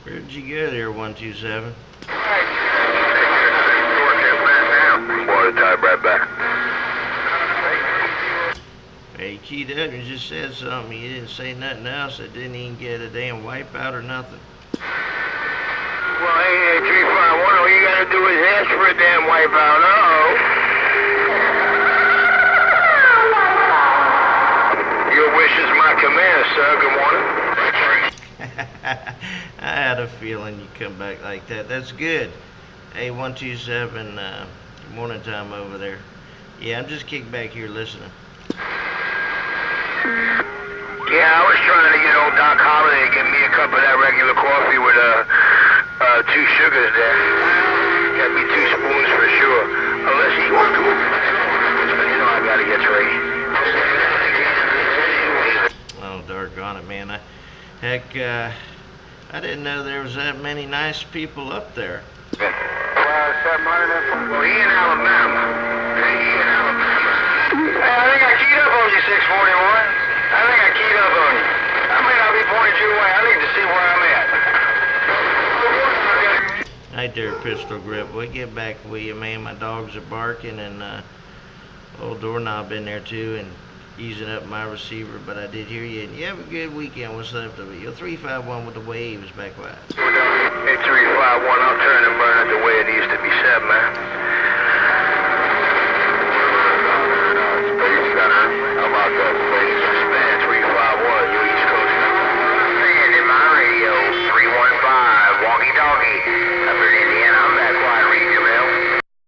Where'd you go there, 127? Water type right back. Hey, keyed up and just said something. You didn't say nothing else. It didn't even get a damn wipeout or nothing. Well, hey, 351, all you gotta do is ask for a damn wipeout. Your wish is my command, sir. Good morning. I had a feeling you'd come back like that. That's good. Hey, 127, morning time over there. Yeah, I'm just kicked back here listening. Yeah, I was trying to get old Doc Holliday to give me a cup of that regular coffee with 2 sugars there. Got me 2 spoons for sure. Unless he wants to. You know I gotta get ready. Oh, doggone it, man. Heck, I didn't know there was that many nice people up there. Well, he in Alabama. Hey, I think I keyed up on you, 641. I think I keyed up on you. I may not be pointed your way. I need to see where I'm at. Right there, Pistol Grip. We'll get back with you, man. My dogs are barking, and old doorknob in there, too, and using up my receiver, but I did hear you. And you have a good weekend. What's left of it? You're 351 with the waves back wide. Hey, 351, I'll turn